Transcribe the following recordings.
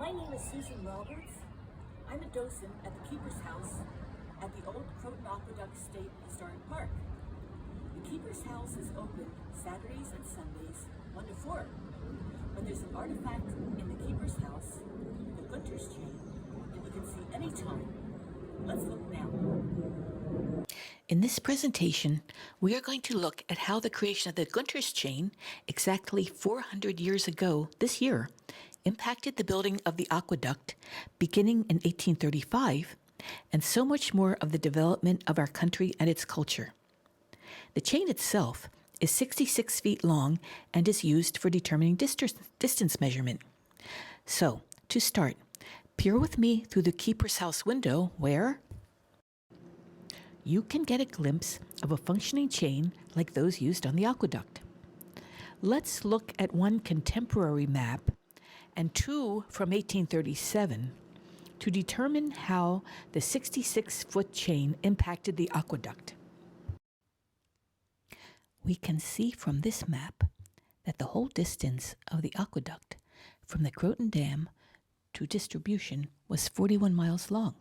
My name is Susan Roberts. I'm a docent at the Keeper's House at the Old Croton Aqueduct State Historic Park. The Keeper's House is open Saturdays and Sundays, 1 to 4. When there's an artifact in the Keeper's House, the Gunter's Chain, that you can see anytime. Let's look now. In this presentation, we are going to look at how the creation of the Gunter's Chain, exactly 400 years ago this year, impacted the building of the aqueduct beginning in 1835, and so much more of the development of our country and its culture. The chain itself is 66 feet long and is used for determining distance measurement. So, to start, peer with me through the Keeper's House window where you can get a glimpse of a functioning chain like those used on the aqueduct. Let's look at one contemporary map and two from 1837 to determine how the 66-foot chain impacted the aqueduct. We can see from this map that the whole distance of the aqueduct from the Croton Dam to distribution was 41 miles long.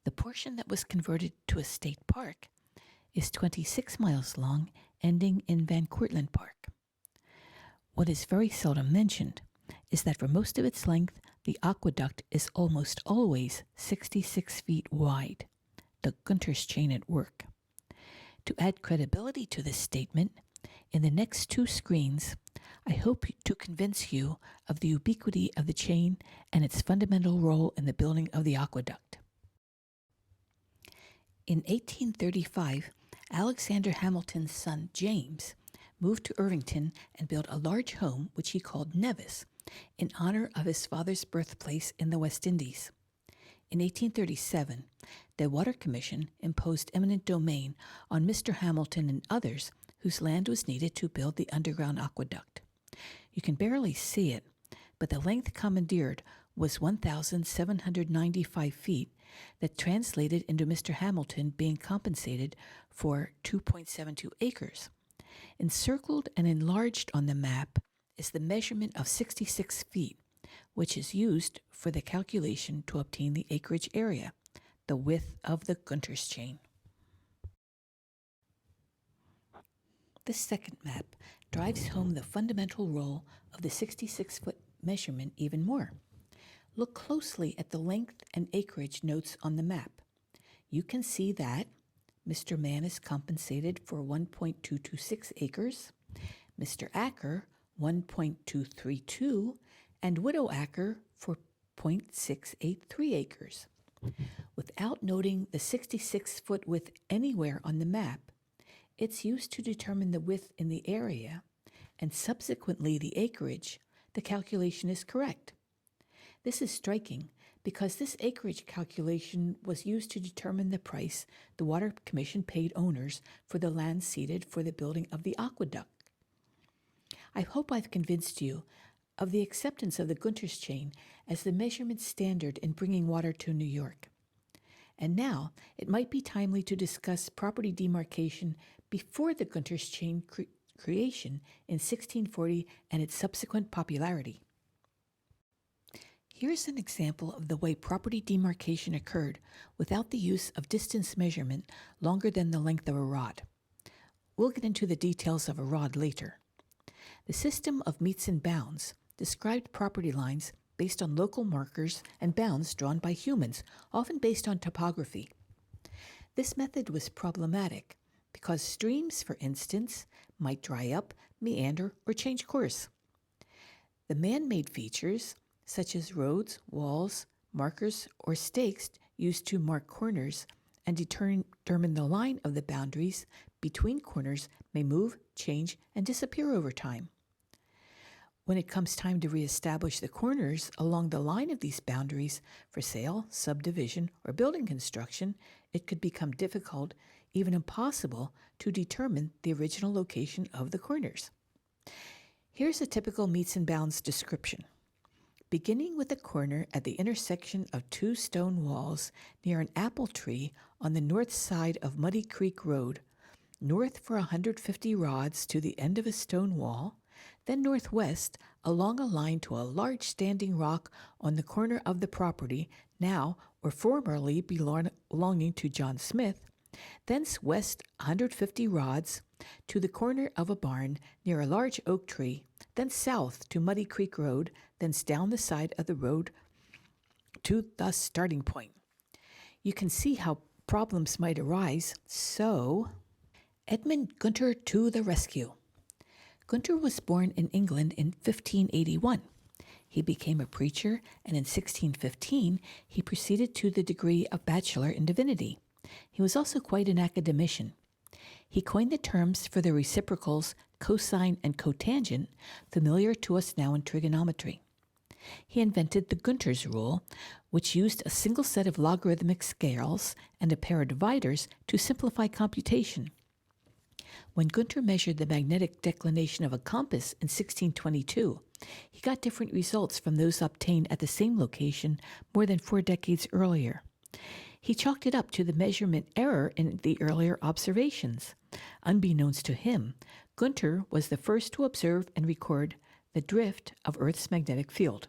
The portion that was converted to a state park is 26 miles long, ending in Van Cortlandt Park. What is very seldom mentioned is that for most of its length, the aqueduct is almost always 66 feet wide, the Gunter's Chain at work. To add credibility to this statement, in the next two screens, I hope to convince you of the ubiquity of the chain and its fundamental role in the building of the aqueduct. In 1835, Alexander Hamilton's son, James, moved to Irvington and built a large home which he called Nevis, in honor of his father's birthplace in the West Indies. In 1837, the Water Commission imposed eminent domain on Mr. Hamilton and others whose land was needed to build the underground aqueduct. You can barely see it, but the length commandeered was 1,795 feet, that translated into Mr. Hamilton being compensated for 2.72 acres. Encircled and enlarged on the map is the measurement of 66 feet, which is used for the calculation to obtain the acreage area, the width of the Gunter's Chain. This second map drives home the fundamental role of the 66-foot measurement even more. Look closely at the length and acreage notes on the map. You can see that Mr. Mann is compensated for 1.226 acres, Mr. Acker 1.232, and Widow Acker for 0.683 acres. Without noting the 66-foot width anywhere on the map, it's used to determine the width in the area, and subsequently the acreage. The calculation is correct. This is striking because this acreage calculation was used to determine the price the Water Commission paid owners for the land ceded for the building of the aqueduct. I hope I've convinced you of the acceptance of the Gunter's Chain as the measurement standard in bringing water to New York. And now it might be timely to discuss property demarcation before the Gunter's Chain creation in 1640 and its subsequent popularity. Here's an example of the way property demarcation occurred without the use of distance measurement longer than the length of a rod. We'll get into the details of a rod later. The system of metes and bounds described property lines based on local markers and bounds drawn by humans, often based on topography. This method was problematic because streams, for instance, might dry up, meander, or change course. The man-made features, such as roads, walls, markers, or stakes used to mark corners and determine the line of the boundaries between corners, may move, change, and disappear over time. When it comes time to reestablish the corners along the line of these boundaries for sale, subdivision, or building construction, it could become difficult, even impossible, to determine the original location of the corners. Here's a typical metes and bounds description. Beginning with a corner at the intersection of two stone walls near an apple tree on the north side of Muddy Creek Road, north for 150 rods to the end of a stone wall, then northwest along a line to a large standing rock on the corner of the property now or formerly belonging to John Smith, thence west 150 rods to the corner of a barn near a large oak tree, then south to Muddy Creek Road, thence down the side of the road to the starting point. You can see how problems might arise, so Edmund Gunter to the rescue. Gunter was born in England in 1581. He became a preacher, and in 1615 he proceeded to the degree of Bachelor in Divinity. He was also quite an academician. He coined the terms for the reciprocals cosine and cotangent, familiar to us now in trigonometry. He invented the Gunter's rule, which used a single set of logarithmic scales and a pair of dividers to simplify computation. When Gunter measured the magnetic declination of a compass in 1622, he got different results from those obtained at the same location more than 4 decades earlier. He chalked it up to the measurement error in the earlier observations. Unbeknownst to him, Gunter was the first to observe and record the drift of Earth's magnetic field.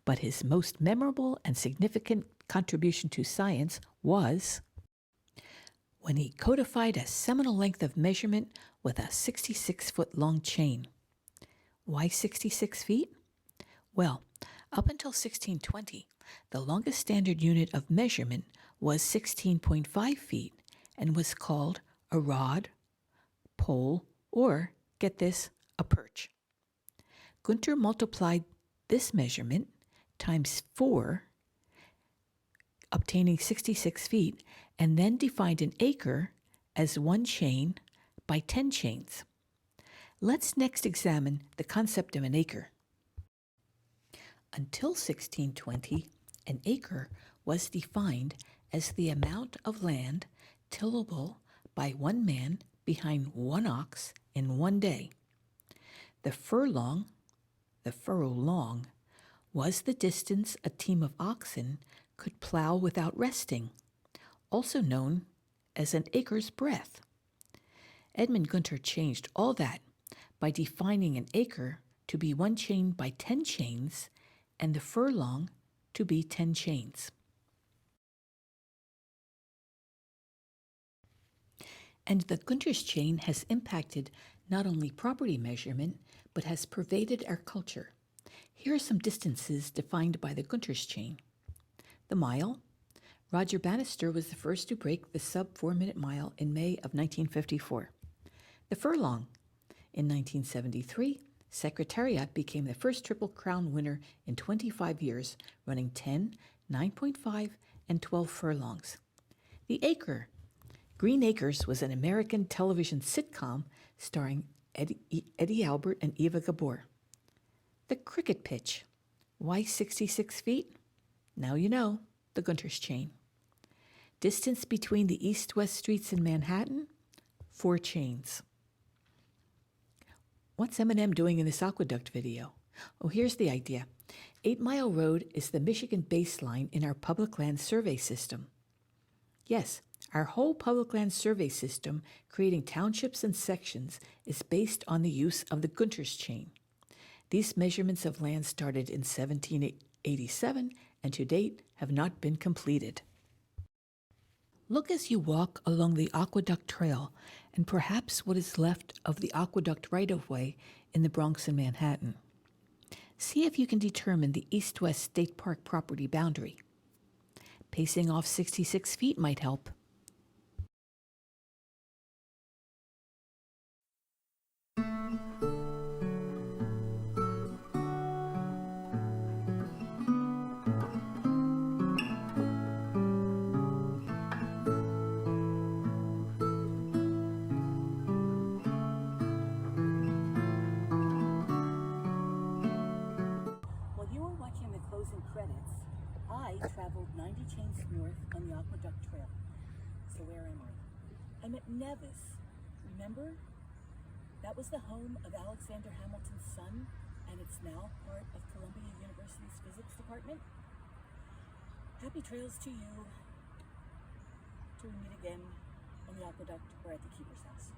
But his most memorable and significant contribution to science was when he codified a seminal length of measurement with a 66-foot-long chain. Why 66 feet? Well, up until 1620, the longest standard unit of measurement was 16.5 feet and was called a rod, pole, or, get this, a perch. Gunter multiplied this measurement times 4, obtaining 66 feet, and then defined an acre as 1 chain by 10 chains. Let's next examine the concept of an acre. Until 1620, an acre was defined as the amount of land tillable by one man behind one ox in one day. The furlong, was the distance a team of oxen could plow without resting, also known as an acre's breadth. Edmund Gunter changed all that by defining an acre to be 1 chain by 10 chains and the furlong to be 10 chains. And the Gunter's chain has impacted not only property measurement, but has pervaded our culture. Here are some distances defined by the Gunter's chain. The mile. Roger Bannister was the first to break the sub-4-minute mile in May of 1954. The furlong. In 1973, Secretariat became the first Triple Crown winner in 25 years, running 10, 9.5, and 12 furlongs. The acre. Green Acres was an American television sitcom starring Eddie Albert and Eva Gabor. The cricket pitch. Why 66 feet? Now you know, the Gunter's chain. Distance between the east-west streets in Manhattan? 4 chains. What's Eminem doing in this aqueduct video? Oh, here's the idea. 8 Mile Road is the Michigan baseline in our public land survey system. Yes, our whole public land survey system, creating townships and sections, is based on the use of the Gunter's chain. These measurements of land started in 1787 and to date have not been completed. Look as you walk along the Aqueduct Trail and perhaps what is left of the Aqueduct right-of-way in the Bronx and Manhattan. See if you can determine the East-West State Park property boundary. Pacing off 66 feet might help. Credits, I traveled 90 chains north on the Aqueduct Trail. So where am I? I'm at Nevis. Remember? That was the home of Alexander Hamilton's son, and it's now part of Columbia University's physics department. Happy trails to you. Till we meet again on the Aqueduct or at the Keeper's house.